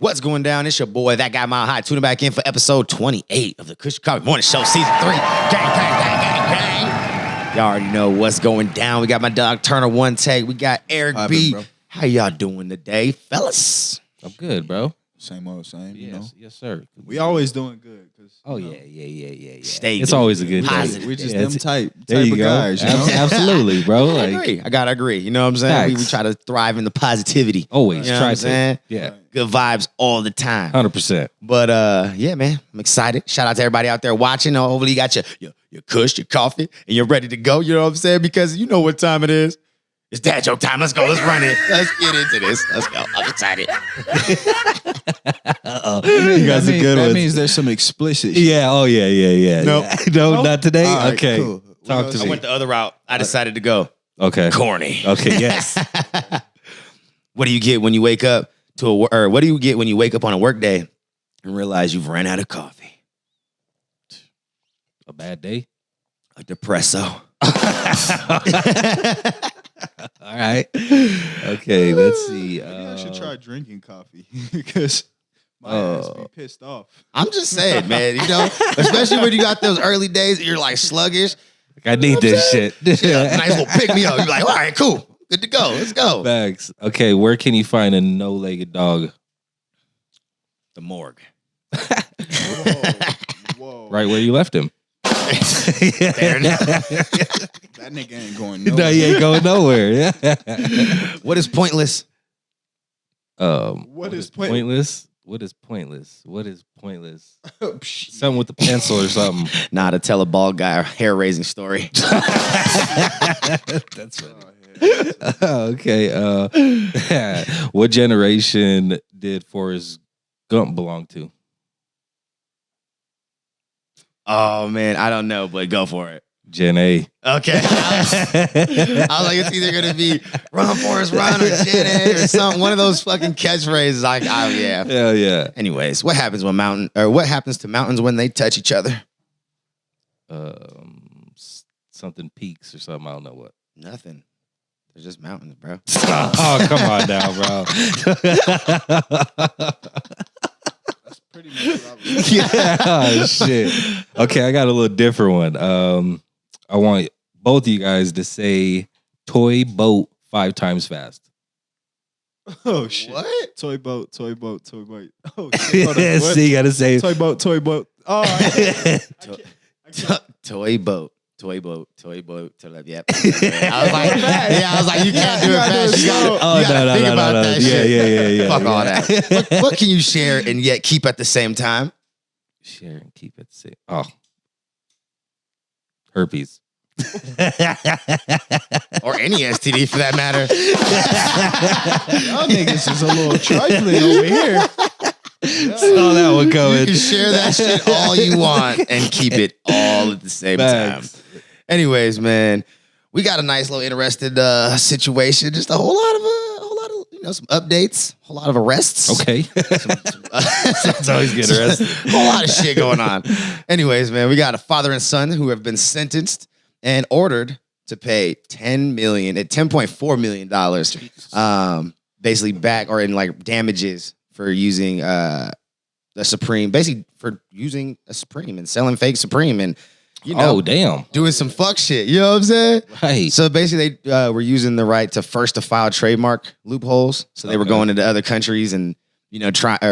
What's going down? It's your boy, That Guy Mile High, tuning back in for episode 28 of the Kush Coughfee Morning Show, season 3. Gang, gang, gang, gang, gang. Y'all already know what's going down. We got my dog Turner One Take. We got Eric B. Bro. How y'all doing today, fellas? I'm good, bro. Same old same, you know. Yes, sir. We always doing good. Yeah. Stay It's good. always a good day. Positive. We just Yeah, them type There you of go. guys, you know? Absolutely, bro. I Like, agree. I gotta agree. You know what I'm saying? We Facts. try to thrive in the positivity. always You know what try I'm to. saying? Yeah, Good vibes all the time. 100%. But yeah, man, I'm excited. Shout out to everybody out there watching. Hopefully you got your Kush, your coffee, and you're ready to go. You know what I'm saying? Because you know what time it is. It's dad joke time. Let's go. Let's run it. Let's get into this. Let's go. I'm excited. You guys are good That ones. means there's some explicit shit. Yeah. Oh, yeah. Nope. No, not today. All right, Okay. cool. Talk I to I me. went the other route. I decided to go Okay. corny. Okay. Yes. What do you get when you wake up or what do you get when you wake up on a work day and realize you've ran out of coffee? A bad day. A depresso. All right. Okay. Let's see. Maybe I should try drinking coffee because my ass be pissed off. I'm just saying, man, you know, especially when you got those early days, you're like sluggish. I need this shit. Yeah, nice little pick me up. You're like, all right, cool. Good to go. Let's go. Facts. Okay. Where can you find a no-legged dog? The morgue. Whoa. Right where you left him. Fair enough. That nigga ain't going nowhere. No, he ain't going nowhere. Yeah. What is pointless? What is pointless? What is pointless? What is pointless? Oh, shit. Something with a pencil or something. Nah, to tell a bald guy a hair-raising story. That's funny. Okay. What generation did Forrest Gump belong to? Oh, man, I don't know, but go for it. Gen A. Okay. I was like, it's either going to be Run, Forrest, Run or Gen A or something. One of those fucking catchphrases. Like, oh, yeah. Hell yeah. Anyways, what happens to mountains when they touch each other? Something peaks or something. I don't know what. Nothing. They're just mountains, bro. Oh, come on now, bro. That's pretty much what I was Yeah. Oh, shit. Okay, I got a little different one. I want both of you guys to say toy boat 5 times fast. Oh, shit. What? Toy boat. Oh, shit. Hold on, what? See, you gotta say Toy boat. Oh, I can't. Toy boat. Yep. I was like, you can't do it fast. You gotta think about that shit. Yeah. Fuck all that. What can you share and yet keep at the same time? Share and keep it safe. Oh. Herpes. Or any STD for that matter. Y'all niggas is a little trifling over here. Saw that one You coming. can share that shit all you want and keep it all at the same Facts. time. Anyways, man, we got a nice little interested situation. Just a whole lot of some updates, a whole lot of arrests. Okay. That's always good arrested. A whole lot of shit going on. Anyways, man, we got a father and son who have been sentenced and ordered to pay $10.4 million, basically back or in like damages for using the Supreme, basically for using a Supreme and selling fake Supreme and Oh, damn. doing some fuck shit. You know what I'm saying? Right. So basically, they were using the right to first to file trademark loopholes. So they were Okay. going into other countries and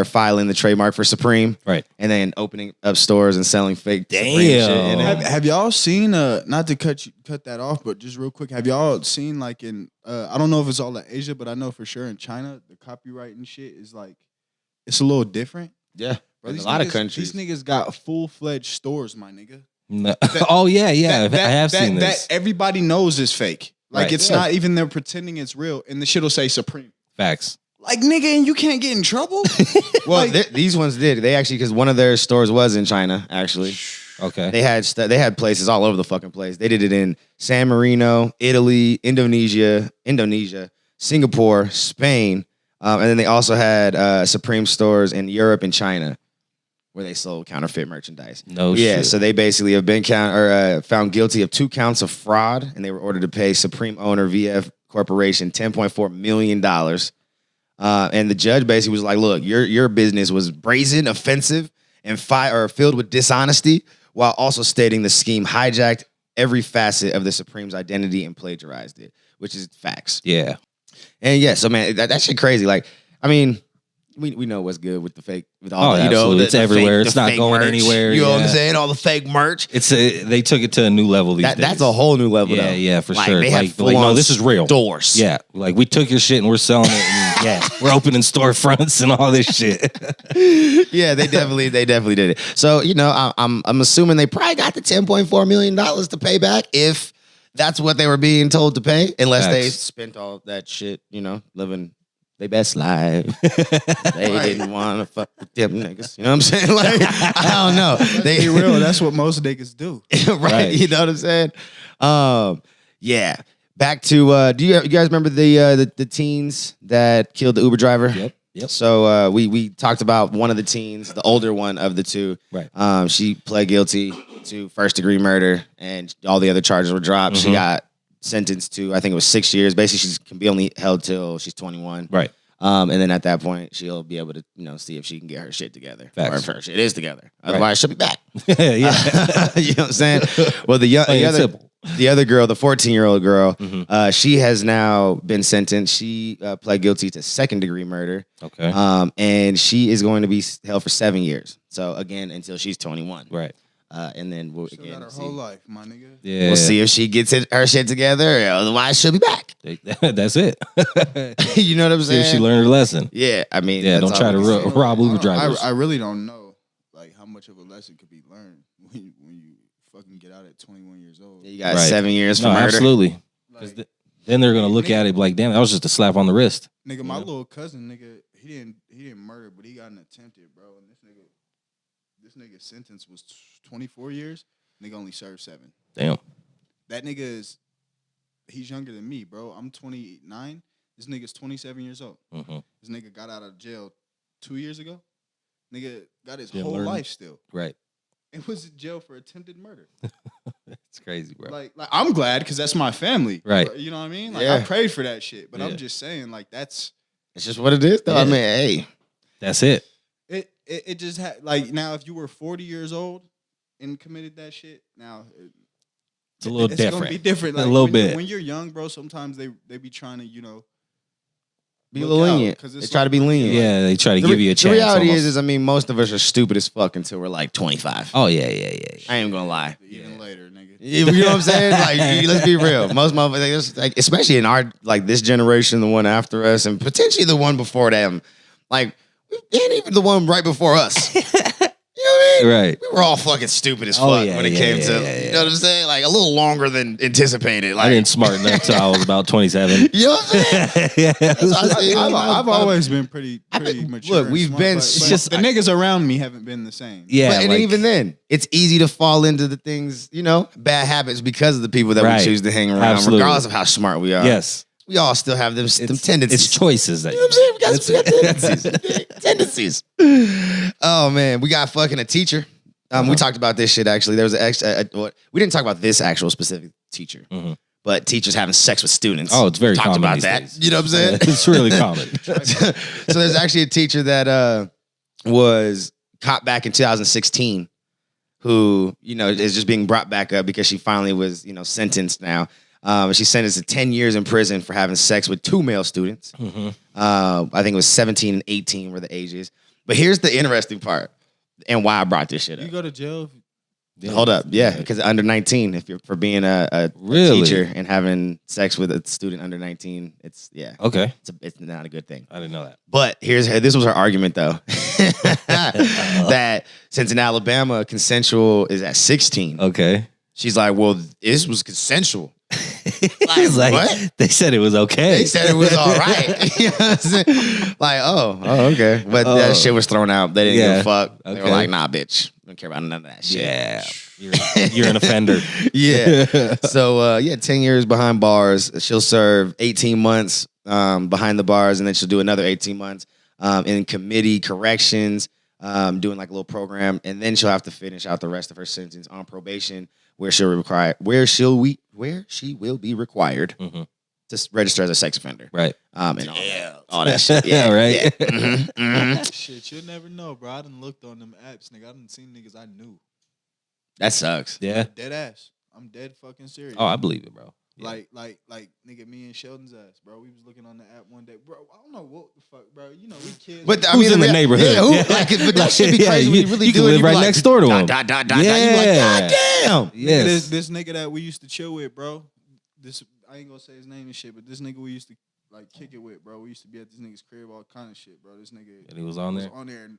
filing the trademark for Supreme, Right. and then opening up stores and selling fake Damn. Supreme shit. And then- Have y'all seen not to cut that off, but just real quick, have y'all seen like in I don't know if it's all in Asia, but I know for sure in China the copyright and shit is like it's a little different. yeah, Bro, in these a lot of niggas- countries. These niggas got full-fledged stores, my nigga. No. Oh, yeah. I have seen that this. everybody knows is fake. Like Right. it's not even they're pretending it's real, and the shit'll say Supreme. Facts. Like nigga, and you can't get in trouble. Well, like- these ones did. They actually, because one of their stores was in China. Actually, Okay. they had places all over the fucking place. They did it in San Marino, Italy, Indonesia, Singapore, Spain, and then they also had Supreme stores in Europe and China, where they sold counterfeit merchandise. No Yeah, shit. so they basically have been found guilty of 2 counts of fraud, and they were ordered to pay Supreme owner VF Corporation $10.4 million And the judge basically was like, look, your business was brazen, offensive, and filled with dishonesty, while also stating the scheme hijacked every facet of the Supreme's identity and plagiarized it, which is facts. Yeah. And yeah, so man, that shit crazy. Like, I mean, we know what's good with the fake, with all the, absolutely. It's everywhere. Fake, it's not going merch. anywhere. You know what I'm saying? All the fake merch. They took it to a new level these days. That's a whole new level. Yeah, though. yeah, for like, sure. They have No, this is real. Stores. Yeah, like we took your shit and we're selling it. And yeah, we're opening storefronts and all this shit. Yeah, they definitely did it. So I'm assuming they probably got the $10.4 million to pay back if that's what they were being told to pay, unless they spent all that shit, living their best life. They didn't want to fuck with them niggas. You know what I'm saying? Like, I don't know. They be real. That's what most niggas do. right? You know what I'm saying? Yeah. Back to do you guys remember the teens that killed the Uber driver? Yep. So we talked about one of the teens, the older one of the two. Right. She pled guilty to first-degree murder, and all the other charges were dropped. She got sentenced to, I think it was 6 years. Basically, she can be only held till she's 21. Right. And then at that point, she'll be able to, see if she can get her shit together. Facts. Or if her shit is together. Otherwise, she'll be back. Yeah. You know what I'm saying? Well, the other girl, the 14-year-old girl, she has now been sentenced. She pled guilty to second-degree murder. Okay. And she is going to be held for 7 years. So, again, until she's 21. Right. And then we'll Still again got her see. whole life, my nigga. Yeah. We'll see if she gets her shit together. Or otherwise, she'll be back. That's it. You know what I'm See saying? if she learned her lesson. Yeah, I mean, Yeah, that's don't try all to we can say. rob Uber drivers. I really don't know how much of a lesson could be learned when you fucking get out at 21 years old. Yeah, you got 7 years for murder. Absolutely. 'Cause Like, then they're gonna look at it like, damn, that was just a slap on the wrist. nigga, my little cousin, nigga, he didn't murder, but he got an attempted, bro. And this nigga's sentence was 24 years. Nigga only served 7. Damn. That nigga he's younger than me, bro. I'm 29. This nigga's 27 years old. Mm-hmm. This nigga got out of jail 2 years ago. Nigga got his Didn't whole learn. life still. Right. And was in jail for attempted murder. It's crazy, bro. Like I'm glad because that's my family. Right. You know what I mean? Like Yeah. I prayed for that shit. But Yeah. I'm just saying, like, It's just what it is, though. Yeah. I mean, hey. That's it. it just had, like, now if you were 40 years old and committed that shit, now It's a little it's different. gonna be different. A Like, little when bit. when you're young, bro, sometimes they be trying to, Be a look little out, lenient. 'cause They it's try to like- be lenient. Yeah, they try to The give you a chance. The reality almost. is, I mean, most of us are stupid as fuck until we're like 25. Oh yeah. I ain't gonna lie. even later, nigga. You know what I'm saying? Like, let's be real. Most motherfuckers, like, especially in our, like, this generation, the one after us, and potentially the one before them, like, and even the one right before us. You know what I mean? Right. We were all fucking stupid as fuck Oh, yeah, when it yeah, came yeah, to, yeah, you know what I'm saying? Like, a little longer than anticipated. Like, I didn't smarten up until I was about 27. you know what I'm saying? Yeah. That's what I see. I've always been pretty mature. look, and we've smart, been but just- the niggas around me haven't been the same. Yeah. But, and like- even then, it's easy to fall into the things, bad habits because of the people that Right. we choose to hang around, Absolutely. regardless of how smart we are. Yes. We all still have them tendencies. It's choices that You know what I'm saying? We got tendencies. Oh, man. We got fucking a teacher. We talked about this shit, actually. There was we didn't talk about this actual specific teacher, but teachers having sex with students. Oh, it's very Talked common about these that. days. You know what I'm saying? It's really common. So there's actually a teacher that was caught back in 2016 who, is just being brought back up because she finally was, sentenced now. She's sentenced to 10 years in prison for having sex with 2 male students. I think it was 17 and 18 were the ages. But here's the interesting part and why I brought this shit You up. go to jail. Hold up. Yeah, because under 19, if you're for being a Really? teacher and having sex with a student under 19, it's Okay. it's not a good thing. I didn't know that. But this was her argument though, that since in Alabama consensual is at 16, Okay. she's like, well, this was consensual. He's like, what? they said it was okay. They said it was all right. You know what I'm saying? Like, oh, okay. But that shit was thrown out. They didn't give a fuck. They were Okay. like, nah, bitch. I don't care about none of that shit. Yeah. You're an offender. Yeah. So, 10 years behind bars. She'll serve 18 months behind the bars, and then she'll do another 18 months in committee corrections, doing like a little program, and then she'll have to finish out the rest of her sentence on probation, where she will be required to register as a sex offender. Right. And all that shit. Yeah, right. Yeah. Shit, you'll never know, bro. I done looked on them apps, nigga. I done seen niggas I knew. That sucks. Yeah. Dead ass. I'm dead fucking serious. Oh, I believe it, bro. Yeah. Like, nigga, me and Sheldon's ass, bro. We was looking on the app one day, bro. I don't know what the fuck, bro. You know, we kids. But Who's in the neighborhood? Yeah, who, Yeah. like, but that should be crazy when you really you do can it. live You be right like, next door to him. You like, God damn. Yes. This nigga that we used to chill with, bro. This I ain't gonna say his name and shit, but this nigga we used to like kick it with, bro. We used to be at this nigga's crib, all kind of shit, bro. This nigga And he was on there. and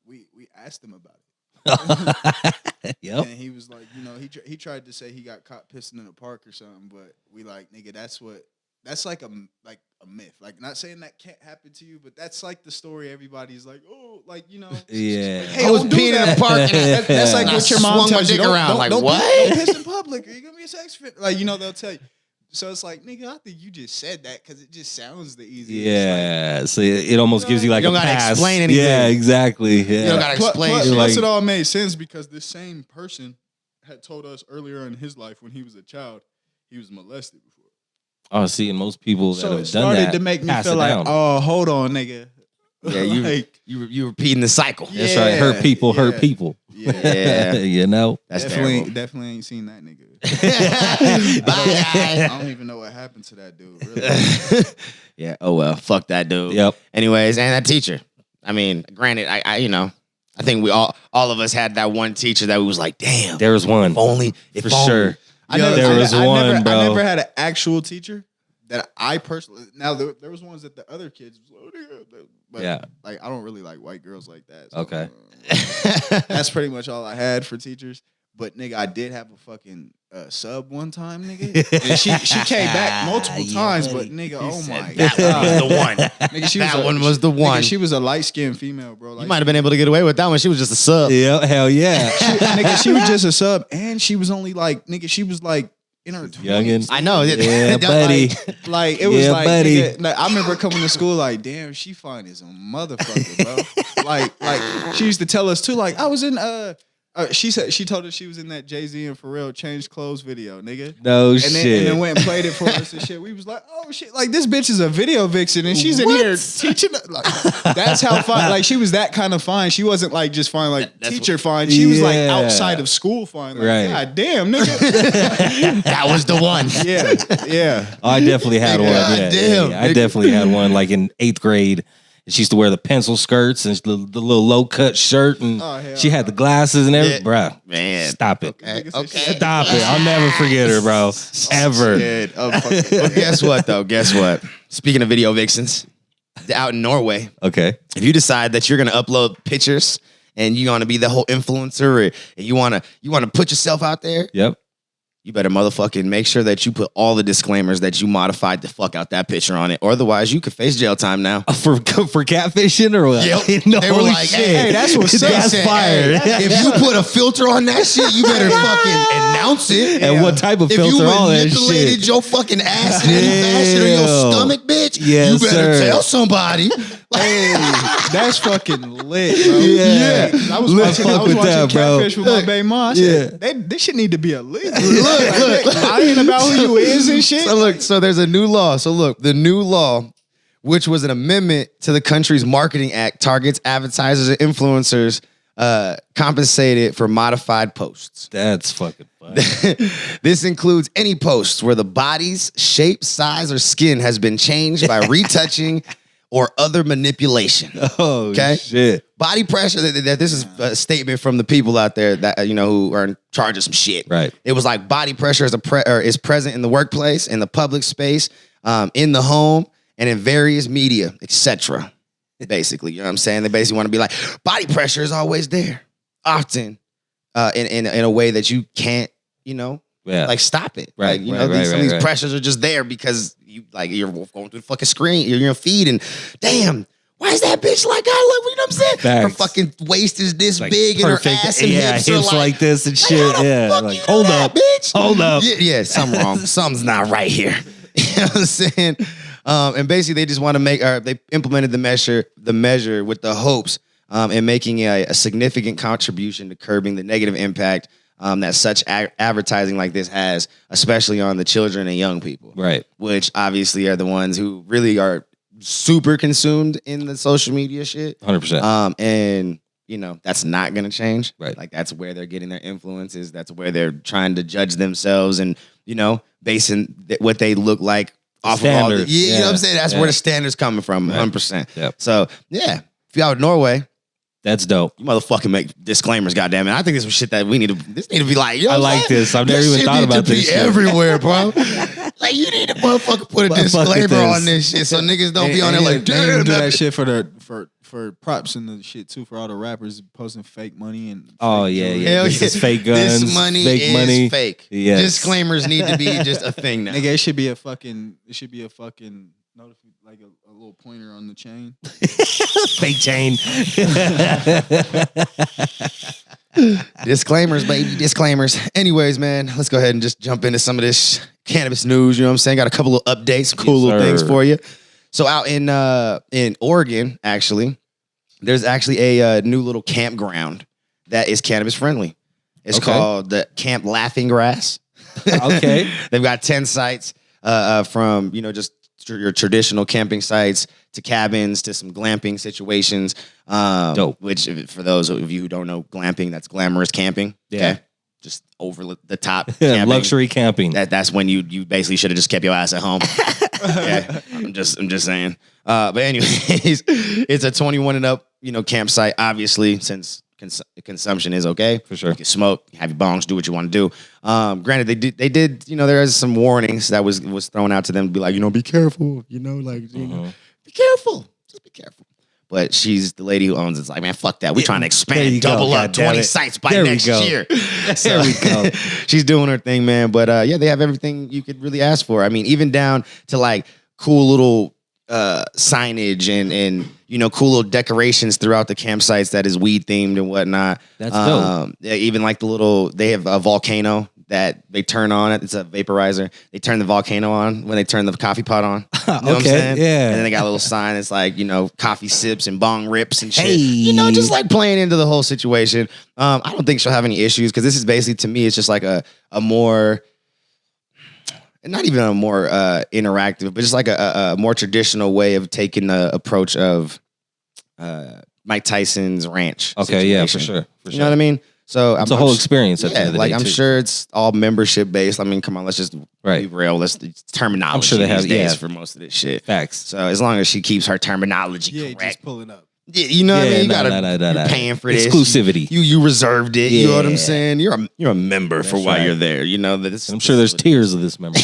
we asked him about it. Yep. And he was like, you know, he tried to say he got caught pissing in the park or something, but we like, nigga, that's like a myth. Like, not saying that can't happen to you, but that's like the story everybody's like, oh, like, you know. Yeah. Like, hey, I was don't do peeing in that. the park. And That's like I what your mom swung my tells you. dick around. Like, don't what? Don't piss in public or you're going to be a sex offender. Like, you know, they'll tell you. So it's like, nigga, I think you just said that because it just sounds the easiest. Yeah. So it almost gives you like You don't a gotta pass. explain anything. Yeah, exactly. Yeah. You don't gotta explain. Plus, shit. like- it all made sense because this same person had told us earlier in his life when he was a child, he was molested before. Oh, see, and most people that So it have done started that to make me pass feel it like, down. oh, hold on, nigga. Yeah, you Like, you repeating the cycle. That's right. Hurt people hurt yeah. people. Yeah. You know? That's Definitely ain't seen that nigga. terrible. Bye. I don't even know what happened to that dude. Really. Yeah. Oh well. Fuck that dude. Yep. Anyways, and that teacher. I mean, granted, I you know, I think we all of us had that one teacher that we was like, damn. There was one. If For only. sure. I never, there was one, bro. I never had an actual teacher that I personally. Now there was ones that the other kids was like, oh, yeah, but Yeah. like I don't really like white girls like that. So, Okay. that's pretty much all I had for teachers. But nigga, I did have a fucking sub one time, nigga. And she came back multiple Yeah, times, buddy. but nigga, He oh said my that god, one was the one. nigga, she That was one was the one. Nigga, she was a light skinned female, bro. Like, You might have been able to get away with that one. She was just a sub. Yeah, hell yeah. nigga, she was just a sub, and she was only like, nigga, she was like in her 20s. Youngin. I know. Yeah, buddy. Like it was Yeah, like, buddy. nigga, like, I remember coming to school like, damn, she fine as a motherfucker, bro. like she used to tell us too, like I was in she told us she was in that Jay-Z and Pharrell Change Clothes video, nigga. No And shit. then went and played it for us and shit. We was like, oh shit, like this bitch is a video vixen and she's in here teaching. Like that's how fine. Like she was that kind of fine. She wasn't like just fine, like That's teacher fine. She was like Yeah. outside of school fine. Like, Right. God damn, nigga. That was the one. yeah. Oh, I definitely had one. God Yeah, damn, yeah. I nigga. definitely had one like in 8th grade. She used to wear the pencil skirts and the little low cut shirt, and Oh, hell she had the glasses and everything. Yeah. Bruh, Man. stop it. Okay. Nigga said Okay. she- Stop it. I'll never forget her, bro. Ever. Shit. Oh, fuck Well, guess what, though? Guess what? Speaking of video vixens, out in Norway, Okay. if you decide that you're going to upload pictures and you want to be the whole influencer and you want to put yourself out there, Yep. you better motherfucking make sure that you put all the disclaimers that you modified the fuck out that picture on it. Or otherwise, you could face jail time now. For catfishing or what? Yep. No They were like, shit. hey, that's what's up. That's Said, fired. hey, if you put a filter on that shit, you better fucking announce it. And what type of If you filter? All that manipulated shit. your fucking ass in any fashion or your Damn. stomach, bitch, Yes, you better sir. tell somebody. Hey, that's fucking lit, bro. Yeah. I was Let's watching, I fuck was with watching that, bro. Catfish with my baby mom. I said, this shit need to be illegal. Look. Lying about who you is and shit. So there's a new law. So look, the new law, which was an amendment to the country's marketing act, targets advertisers and influencers compensated for modified posts. That's fucking funny. This includes any posts where the body's shape, size, or skin has been changed by retouching or other manipulation. Oh, Okay. shit. Body pressure. This is a statement from the people out there that who are in charge of some shit. Right. It was like body pressure is present in the workplace, in the public space, in the home, and in various media, etc. Basically, you know what I'm saying? They basically want to be like, body pressure is always there, often, in a way that you can't, Yeah. like stop it. Right, Like, right, some of these right. pressures are just there because you're going through the fucking screen, you're in your feed, and damn, why is that bitch like I look? You know what I'm saying? Her Facts. fucking waist is this Like big, perfect. and her ass and hips are like this and shit. how the Yeah. fuck Like, you do hold that, up. bitch. Hold up. Yeah, something wrong. Something's not right here. You know what I'm saying? And basically, they just want to they implemented the measure with the hopes in making a significant contribution to curbing the negative impact that such advertising like this has, especially on the children and young people. Right. Which obviously are the ones who really are super consumed in the social media shit. 100%. And you know, that's not going to change. Right. Like that's where they're getting their influences. That's where they're trying to judge themselves and, you know, basing what they look like off of all the, you know what I'm saying? That's where the standards coming from, 100%. Yep. So, yeah, if you're out in Norway, that's dope. you motherfucking make disclaimers, goddammit. I think this is shit that this need to be like, yo, I like this. I've never even thought about this shit. Everywhere, bro. Like, you need to motherfucker put a disclaimer on this shit so niggas don't be on there like, damn. Do that shit for props and the shit too, for all the rappers posting fake money and Hell this is fake guns, this money fake is money. fake. Yes. Disclaimers need to be just a thing now. Nigga, it should be a fucking like a little pointer on the chain. Fake chain. Disclaimers, baby, disclaimers. Anyways, man, let's go ahead and just jump into some of this cannabis news. You know what I'm saying? Got a couple of updates, cool little things for you. So out in Oregon, actually, there's actually a new little campground that is cannabis friendly. It's called the Camp Laughing Grass. Okay. They've got 10 sites from, you know, just your traditional camping sites to cabins to some glamping situations. Dope. Which, for those of you who don't know, glamping, that's glamorous camping. Yeah. Okay? Just over the top. Luxury camping. That's when you basically should have just kept your ass at home. Okay? I'm just saying. But anyways, it's a 21 and up, you know, campsite. Obviously, since consumption is okay. For sure. You can smoke, have your bongs, do what you want to do. Granted, they did, you know, there is some warnings that was thrown out to them to be like, you know, be careful, you know, like, you know, be careful. Just be careful. But she's the lady who owns it. It's like, man, fuck that. We're trying to expand, double up 20 sites by next year. There we go. She's doing her thing, man. But yeah, they have everything you could really ask for. I mean, even down to like cool little signage and you know, cool little decorations throughout the campsites that is weed themed and whatnot. That's dope. Yeah, even like they have a volcano that they turn on. It's a vaporizer. They turn the volcano on when they turn the coffee pot on. You know what I'm saying? Yeah. And then they got a little sign that's like, you know, coffee sips and bong rips and shit. Hey. You know, just like playing into the whole situation. I don't think she'll have any issues because this is basically, to me, it's just like a more, not even a more interactive, but just like a more traditional way of taking the approach of Mike Tyson's ranch. Okay, yeah, situation. for sure. You know what I mean? So it's a whole experience at the end of the like day, I'm too. sure it's all membership based. I mean, come on, let's just be real. It's terminology. I'm sure they have these days for most of this shit. Facts. So as long as she keeps her terminology correct, just pulling up. yeah, you know what I mean. You're paying for this. Exclusivity. You reserved it. You know what I'm Yeah. saying? You're a member for why you're there. You know that. I'm sure there's tiers of this member.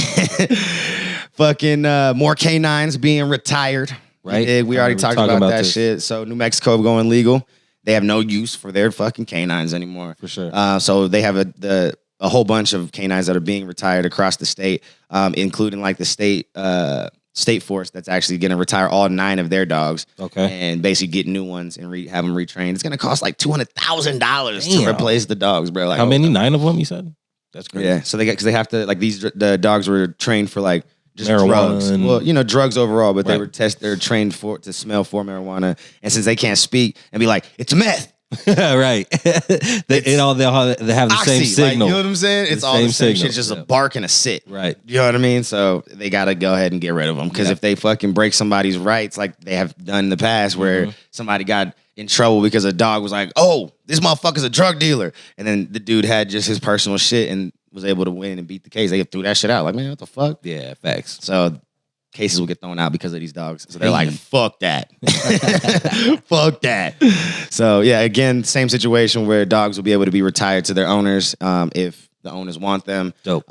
Fucking more canines being retired. Right. We already talked about that shit. So New Mexico going legal. They have no use for their fucking canines anymore. For sure. So they have a whole bunch of canines that are being retired across the state, including like the state force that's actually going to retire all 9 of their dogs. Okay. And basically get new ones and have them retrained. It's going to cost like $200,000 to replace the dogs, bro. Like, how many? 9 of them, you said? That's crazy. Yeah. So because they have to, like, the dogs were trained for like just marijuana drugs. Well, you know, drugs overall, but Right. they're trained to smell for marijuana. And since they can't speak and be like, it's meth. Right. they have the same Oxy, signal. Like, you know what I'm saying? It's all the same shit. It's just a bark and a sit. Right. You know what I mean? So they got to go ahead and get rid of them. Because if they fucking break somebody's rights like they have done in the past where somebody got in trouble because a dog was like, oh, this motherfucker's a drug dealer. And then the dude had just his personal shit and was able to win and beat the case. They threw that shit out. Like, man, what the fuck? Yeah, facts. So cases will get thrown out because of these dogs. So they're like, fuck that. Fuck that. So yeah, again, same situation where dogs will be able to be retired to their owners if the owners want them. Dope.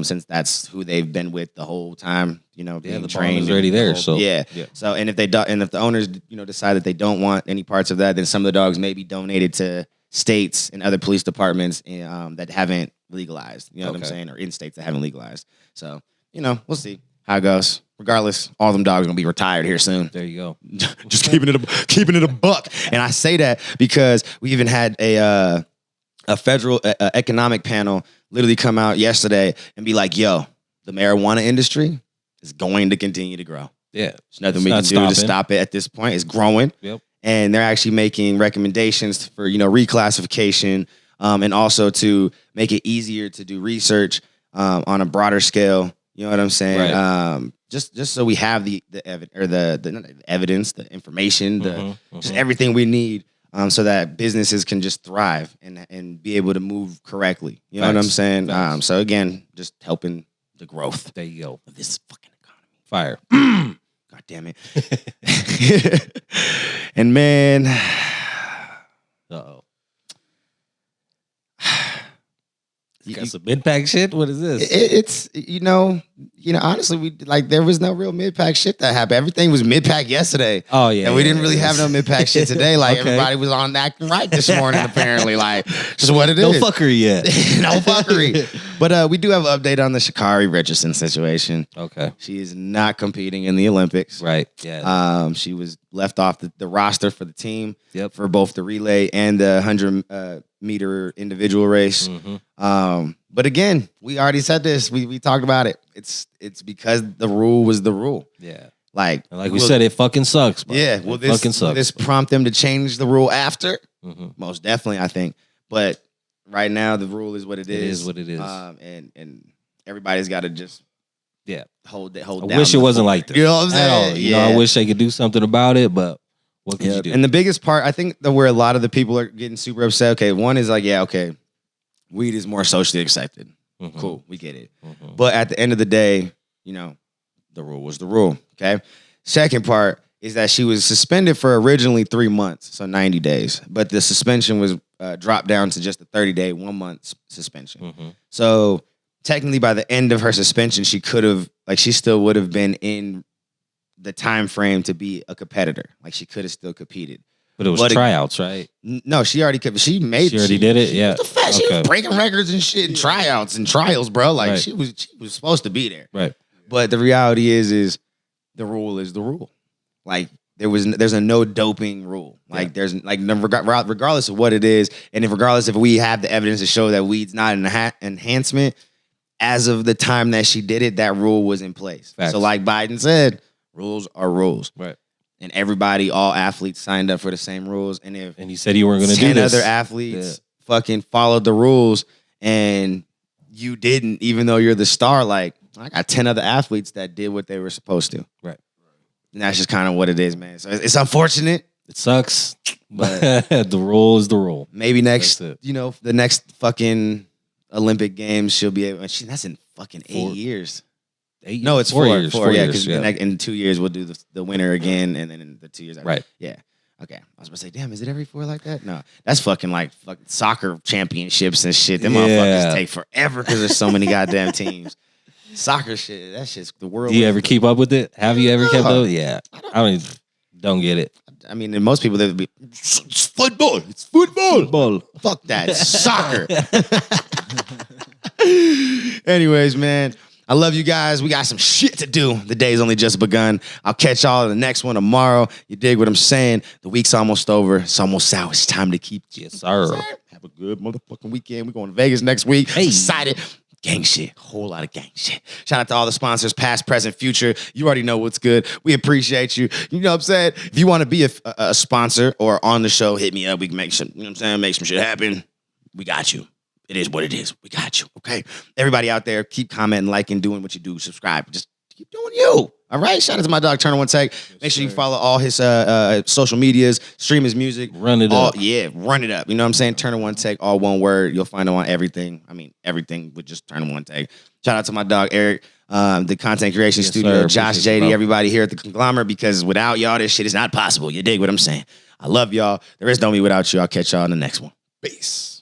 Since that's who they've been with the whole time, you know, being the trained. bond is already there. So yeah. So and if the owners, you know, decide that they don't want any parts of that, then some of the dogs may be donated to states and other police departments that haven't legalized. You know what I'm saying? Or in states that haven't legalized. So, you know, we'll see how it goes. Regardless, all them dogs are gonna be retired here soon. There you go. Just keeping it a buck. And I say that because we even had a federal economic panel literally come out yesterday and be like, yo, the marijuana industry is going to continue to grow. Yeah. There's nothing we can do to stop it at this point. It's growing. Yep. And they're actually making recommendations for, you know, reclassification and also to make it easier to do research on a broader scale. You know what I'm saying? Right. Just so we have the evidence, the information, just Mhm. everything we need, so that businesses can just thrive and be able to move correctly. You know what I'm Facts. saying? Facts. So again, just helping the growth There you go. of this fucking economy. Fire. God damn it. And man, Uh-oh. you- Got some mid-pack shit? What is this? it's honestly, we like there was no real mid-pack shit that happened. Everything was mid-pack yesterday. Oh, yeah. And we yeah, didn't really yeah. have no mid-pack shit today. Like Okay. everybody was on acting right this morning, apparently. Like, just what it is. No fuckery yet. No fuckery. But we do have an update on the Sha'Carri Richardson situation. Okay. She is not competing in the Olympics. Right. Yeah. She was left off the roster for the team Yep. for both the relay and the 100-meter individual race. Mhm. But again, we already said this. We talked about it. It's because the rule was the rule. Yeah. Like And we said, it fucking sucks, bro. Yeah. It fucking sucks. Will this prompt them to change the rule after? Mhm. Most definitely, I think. But right now, the rule is what it is. It is what it is. And everybody's got to just Yeah. hold I down. wish it wasn't like this. You know what I'm At all. saying? You know, I wish they could do something about it, but what could you do? And the biggest part, I think, that where a lot of the people are getting super upset. Okay, one is like, yeah, okay, weed is more socially accepted. Mhm. Cool, we get it. Mhm. But at the end of the day, the rule was the rule. Okay. Second part is that she was suspended for originally 3 months, so 90 days. But the suspension was dropped down to just a 30-day, 1 month suspension. Mhm. So technically, by the end of her suspension, she still would have been in the time frame to be a competitor. Like she could have still competed. But it was But it- tryouts, right? No, she already could. She She did it? Yeah. She Okay. was breaking records and shit, and tryouts and trials, bro. Like Right. she was supposed to be there. Right. But the reality is the rule is the rule. Like there's a no doping rule. Like there's like regardless of what it is, and regardless if we have the evidence to show that weed's not an enhancement, as of the time that she did it, that rule was in place. Facts. So like Biden said, rules are rules. Right. And everybody, all athletes signed up for the same rules. And if And you said you weren't going to do 10 this. other athletes fucking followed the rules and you didn't, even though you're the star, like I got 10 other athletes that did what they were supposed to. Right. And that's just kind of what it is, man. So it's unfortunate. It sucks, but the rule is the rule. Maybe next, That's the next fucking Olympic Games, she'll be able, that's in fucking 8 4 years. 8 No, it's 4 years. 4 yeah, because yeah. in 2 years we'll do the winner again, and then in the 2 years after. Right. Yeah. Okay. I was about to say, damn, is it every 4 like that? No, that's fucking like soccer championships and shit. Them motherfuckers take forever because there's so many goddamn teams. Soccer shit, that shit's the world. Do you ever keep up with it? Have you ever kept No. up? Yeah. I don't get it. I mean, and most people, they would be, it's football. It's football. Ball. Fuck that. It's soccer. Anyways, man, I love you guys. We got some shit to do. The day's only just begun. I'll catch y'all in the next one tomorrow. You dig what I'm saying? The week's almost over. It's almost out. It's time to keep. Yes, sir. Have a good motherfucking weekend. We're going to Vegas next week. Hey. Excited. Gang shit. Whole lot of gang shit. Shout out to all the sponsors, past, present, future. You already know what's good. We appreciate you. You know what I'm saying? If you want to be a sponsor or on the show, hit me up. We can make some, you know what I'm saying? Make some shit happen. We got you. It is what it is. We got you. Okay. Everybody out there, keep commenting, liking, doing what you do. Subscribe. Just keep doing you. All right. Shout out to my dog, Turner One Take. Make sure you follow all his social medias, stream his music. Run it up. Yeah, run it up. You know what I'm saying? Turner One Take, all one word. You'll find him on everything. I mean, everything with just Turner One Take. Shout out to my dog, Eric, the content creation Yes, studio, sir. Josh, Appreciate you, JD, bro. everybody here at the conglomerate, because without y'all, this shit is not possible. You dig what I'm saying? I love y'all. There is no me without you. I'll catch y'all in the next one. Peace.